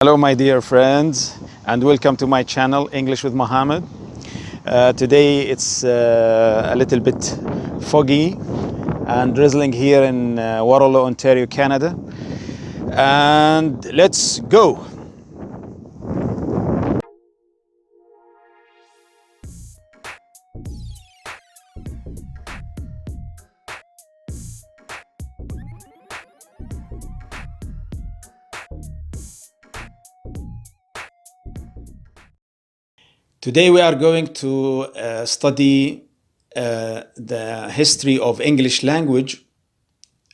Hello my dear friends, and welcome to my channel English with Mohammed. Today it's a little bit foggy and drizzling here in Waterloo, Ontario, Canada. And let's go! Today we are going to study the history of English language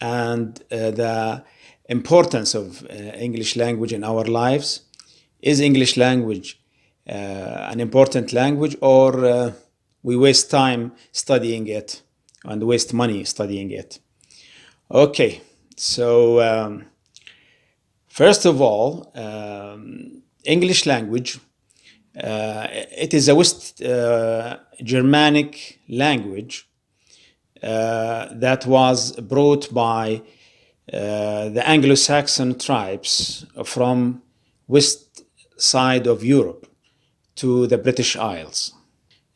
and the importance of English language in our lives. Is English language an important language, or we waste time studying it and waste money studying it? Okay, so first of all, English language, it is a West Germanic language that was brought by the Anglo-Saxon tribes from west side of Europe to the British Isles.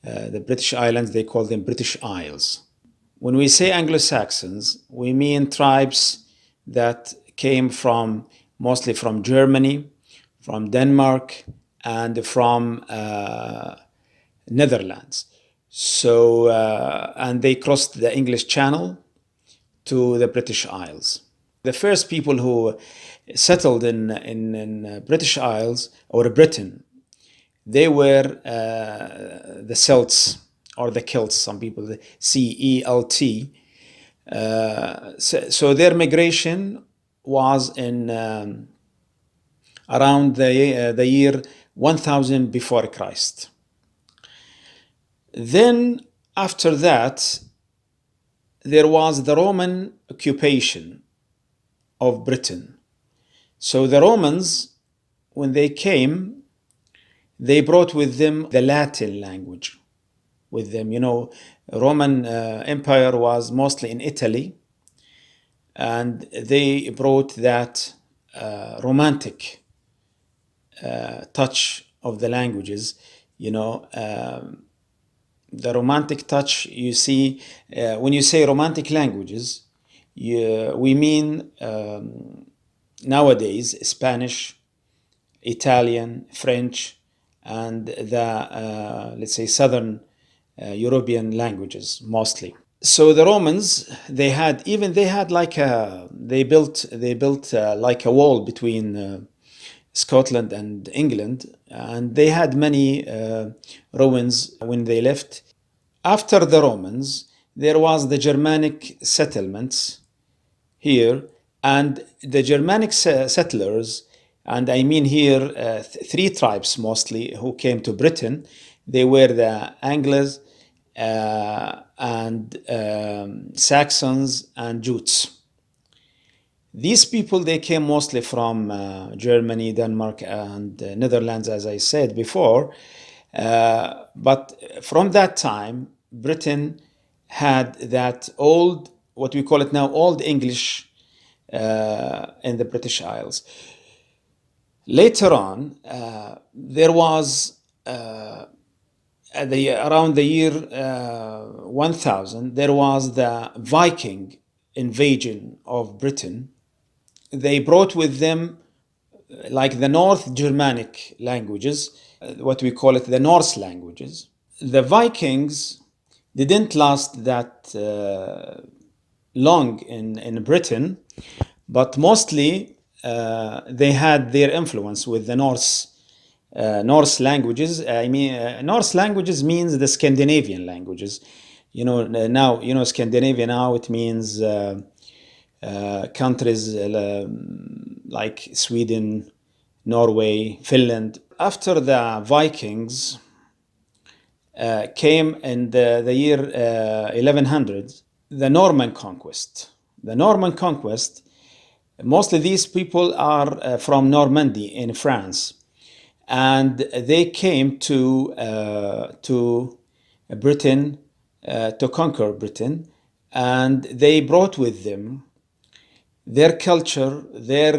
The British Islands, they call them British Isles. When we say Anglo-Saxons, we mean tribes that came mostly from Germany, from Denmark, and from Netherlands. So, and they crossed the English Channel to the British Isles. The first people who settled in British Isles or Britain, they were the Celts or the Celts. Some people C-E-L-T. So their migration was in around the year 1000 before Christ. Then after that, there was the Roman occupation of Britain. So the Romans, when they came, they brought with them the Latin language with them. You know, Roman Empire was mostly in Italy, and they brought that romantic touch of the languages, you know, the romantic touch. You see, when you say romantic languages, we mean nowadays Spanish, Italian, French, and the let's say Southern European languages mostly. So the Romans, they had like they built like a wall between Scotland and England, and they had many ruins when they left. After the Romans, there was the Germanic settlements here, and the Germanic settlers, and I mean here three tribes mostly who came to Britain. They were the Angles and Saxons and Jutes. These people, they came mostly from Germany, Denmark, and Netherlands, as I said before. But from that time, Britain had that old, what we call it now, Old English in the British Isles. Later on, there was, around the year 1000, there was the Viking invasion of Britain. They brought with them like the North Germanic languages, what we call it the Norse languages. The Vikings didn't last that long in Britain, but mostly they had their influence with the Norse languages. I mean, Norse languages means the Scandinavian languages. You know, now, you know, Scandinavia now, it means countries like Sweden, Norway, Finland. After the Vikings came in the year 1100, the Norman conquest. The Norman conquest, mostly these people are from Normandy in France, and they came to Britain to conquer Britain, and they brought with them their culture, their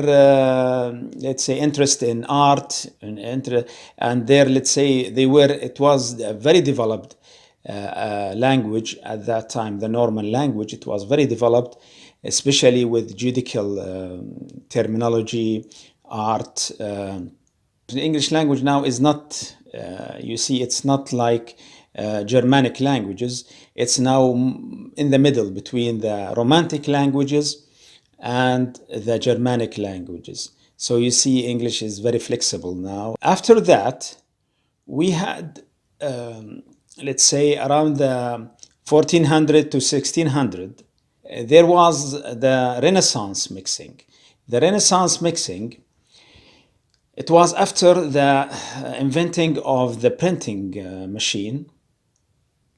let's say interest in art, and their, let's say, it was a very developed language at that time. The Norman language, it was very developed, especially with judicial terminology, art. The English language now is not, you see, it's not like Germanic languages. It's now in the middle between the Romantic languages and the Germanic languages. So you see, English is very flexible now. After that, we had, let's say, around the 1400 to 1600, there was the Renaissance mixing. The Renaissance mixing, it was after the inventing of the printing machine.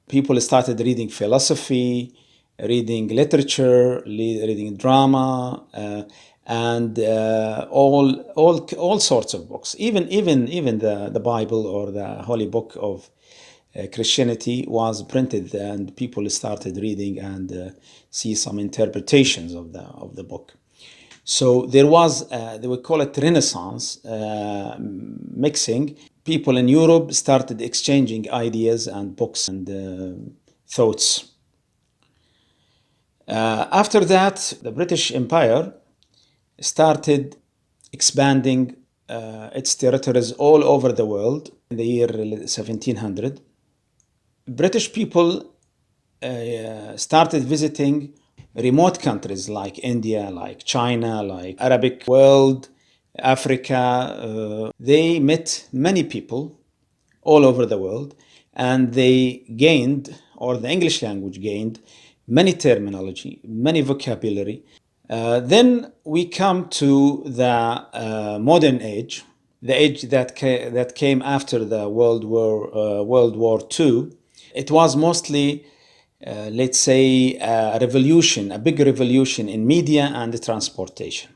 People started reading philosophy, reading literature, reading drama, and all sorts of books. Even the Bible, or the holy book of Christianity, was printed, and people started reading and see some interpretations of the book. So there was, they would call it Renaissance mixing. People in Europe started exchanging ideas and books and thoughts. After that, the British Empire started expanding its territories all over the world in the year 1700. British people started visiting remote countries like India, like China, like Arabic world, Africa. They met many people all over the world, and they gained, or the English language gained, many terminology, many vocabulary. Then we come to the modern age, the age that came after the World War II. It was mostly, let's say, a revolution, a big revolution in media and transportation.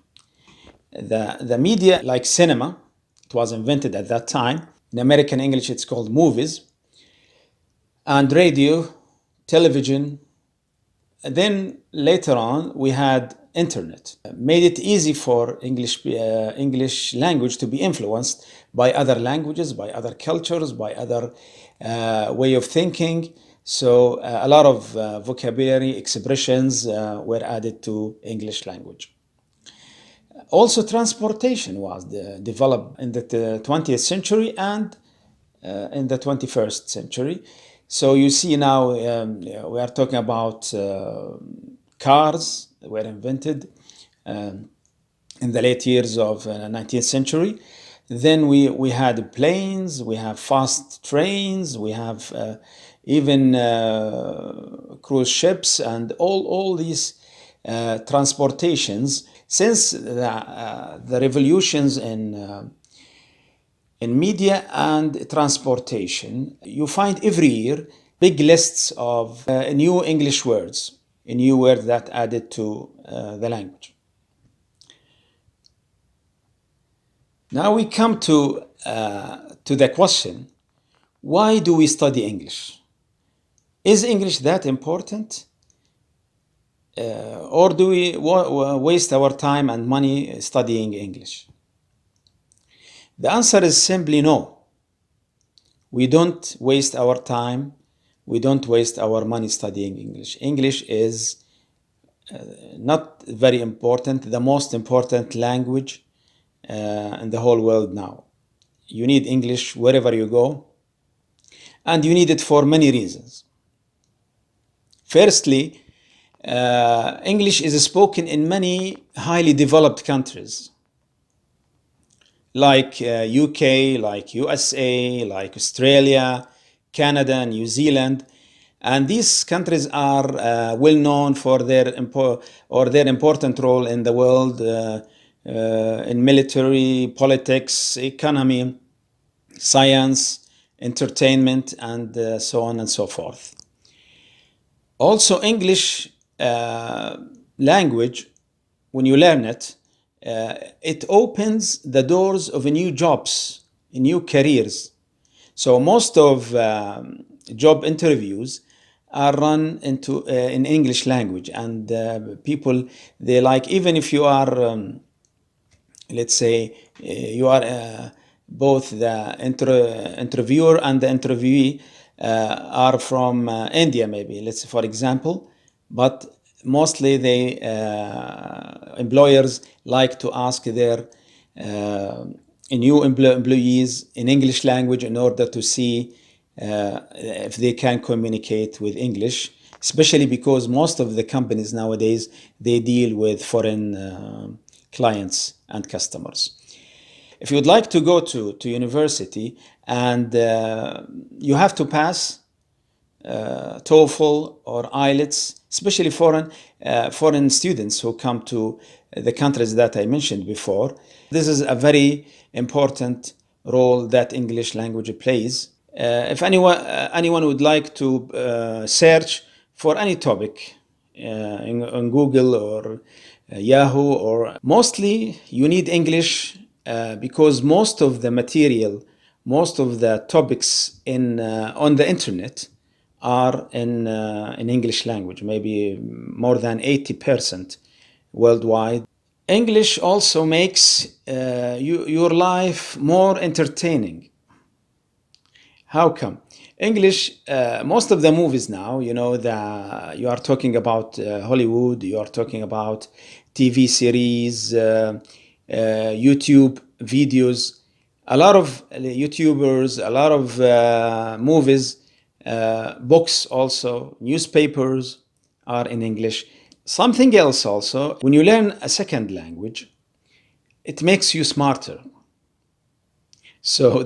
The media, like cinema, it was invented at that time. In American English, it's called movies. And radio, television. Then later on, we had internet. Made it easy for English language to be influenced by other languages, by other cultures, by other way of thinking. So a lot of vocabulary, expressions were added to English language. Also, transportation was developed in the 20th century and in the 21st century. So you see now, we are talking about cars that were invented in the late years of 19th century. Then we had planes, we have fast trains, we have even cruise ships, and all these transportations. Since the revolutions in media and transportation, you find every year big lists of new English words, new words that added to the language. Now we come to the question, why do we study English? Is English that important? Or do we waste our time and money studying English? The answer is simply no. We don't waste our time. We don't waste our money studying English. English is not very important, the most important language in the whole world now. You need English wherever you go, and you need it for many reasons. Firstly, English is spoken in many highly developed countries, like UK, like USA, like Australia, Canada, New Zealand. And these countries are well known for their important role in the world, in military, politics, economy, science, entertainment, and so on and so forth. Also, English language, when you learn it, it opens the doors of new jobs, new careers. So most of job interviews are run into in English language, and people, they like, even if you are let's say you are both the interviewer and the interviewee are from India, maybe, let's say, for example, but mostly they employers like to ask their new employees in English language in order to see if they can communicate with English, especially because most of the companies nowadays, they deal with foreign clients and customers. If you'd like to go to university, and you have to pass TOEFL or IELTS, especially foreign students who come to the countries that I mentioned before. This is a very important role that English language plays. If anyone would like to search for any topic on Google or Yahoo, or mostly you need English because most of the material, most of the topics in on the internet are in English language, maybe more than 80% worldwide. English also makes your life more entertaining. How come? English, most of the movies now, you are talking about Hollywood, you are talking about TV series, YouTube videos, a lot of YouTubers, a lot of movies, books also, newspapers are in English. Something else also, when you learn a second language, it makes you smarter. So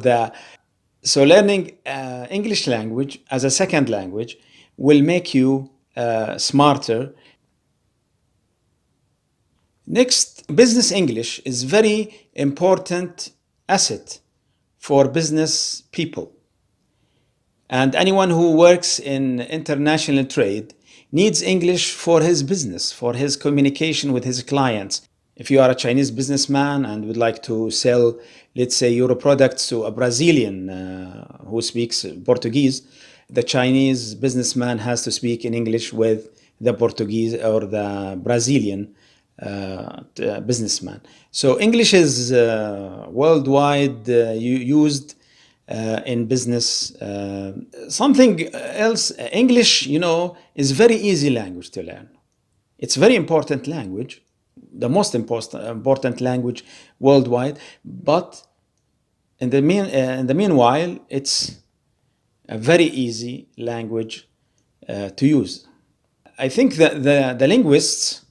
learning English language as a second language will make you smarter. Next, business English is very important asset for business people. And anyone who works in international trade needs English for his business, for his communication with his clients. If you are a Chinese businessman and would like to sell, let's say, your products to a Brazilian who speaks Portuguese, the Chinese businessman has to speak in English with the Portuguese or the Brazilian businessman. So English is worldwide used in business. Something else, English, is very easy language to learn. It's a very important language, the most important language worldwide, but in the meanwhile, it's a very easy language to use. I think that the linguists,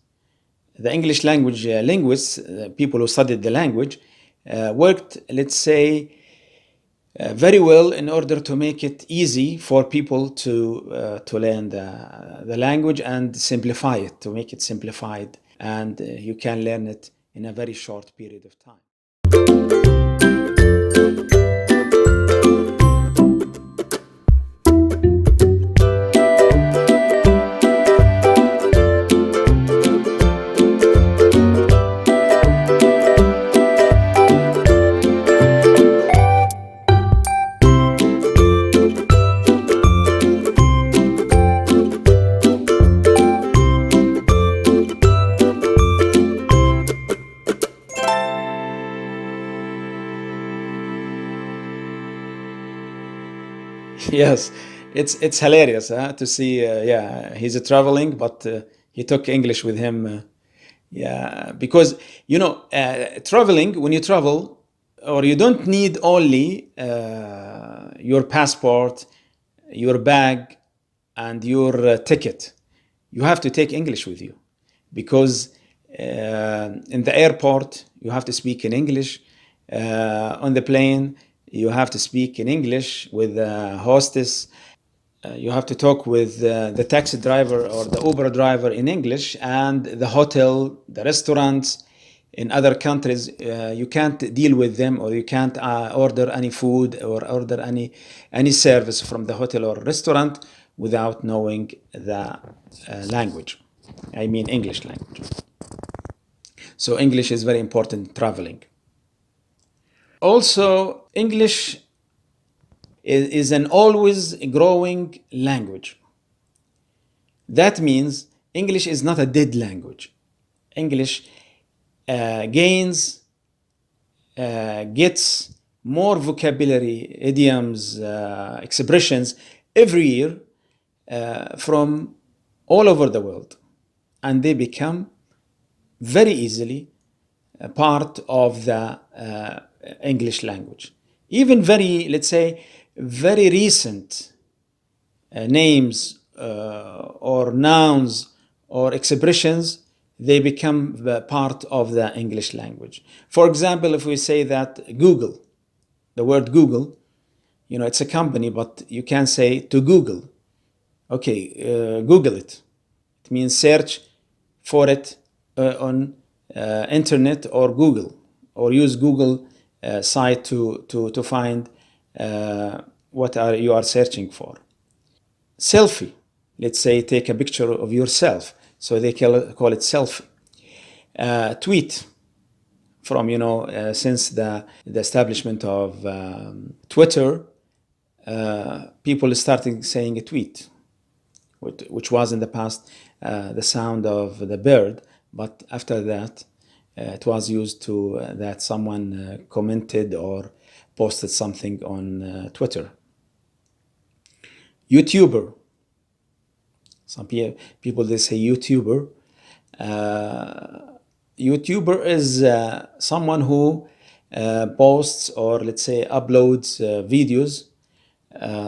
the English language linguists, people who studied the language, worked, let's say, very well in order to make it easy for people to learn the language and simplify it, to make it simplified, and you can learn it in a very short period of time. Yes, it's hilarious to see. Yeah, he's traveling, but he took English with him. Yeah, because traveling, when you travel, or you don't need only your passport, your bag, and your ticket. You have to take English with you, because in the airport you have to speak in English. On the plane you have to speak in English with the hostess. You have to talk with the taxi driver or the Uber driver in English, and the hotel, the restaurants in other countries, you can't deal with them, or you can't order any food or order any service from the hotel or restaurant without knowing the language. I mean English language. So English is very important traveling. Also, English is an always growing language. That means English is not a dead language. English gets more vocabulary, idioms, expressions every year from all over the world, and they become very easily a part of the English language. Even very, let's say, very recent names or nouns or expressions, they become the part of the English language. For example, if we say that Google, the word Google, it's a company, but you can say to Google. Okay, Google it. It means search for it on internet or Google, or use Google site to find what you are searching for. Selfie. Let's say take a picture of yourself. So they call it selfie. Tweet. From, since the establishment of Twitter, people started saying a tweet, which was in the past the sound of the bird, but after that it was used to that someone commented or posted something on Twitter. YouTuber. Some people they say YouTuber. YouTuber is someone who posts, or let's say uploads videos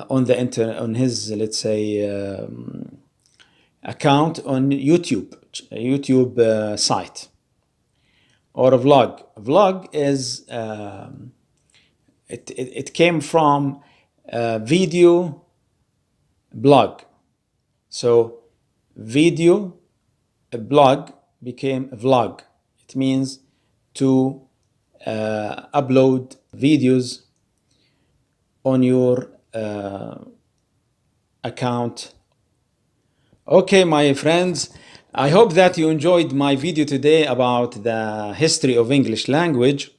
on the internet, on his, let's say, account on YouTube site. Or a vlog. A vlog is it came from video blog. So video, a blog became a vlog. It means to upload videos on your account. Okay, my friends, I hope that you enjoyed my video today about the history of English language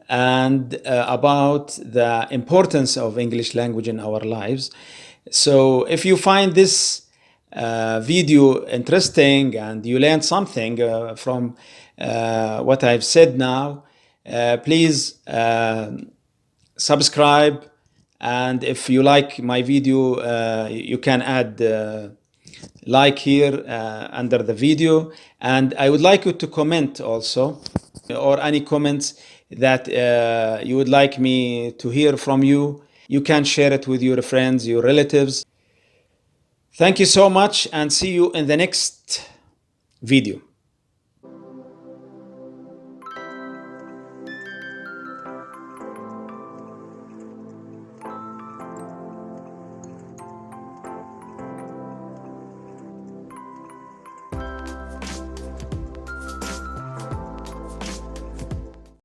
and about the importance of English language in our lives. So if you find this video interesting and you learned something from what I've said now, please subscribe, and if you like my video, you can add like here under the video, and I would like you to comment also, or any comments that you would like me to hear from you. You can share it with your friends, your relatives. Thank you so much, and see you in the next video.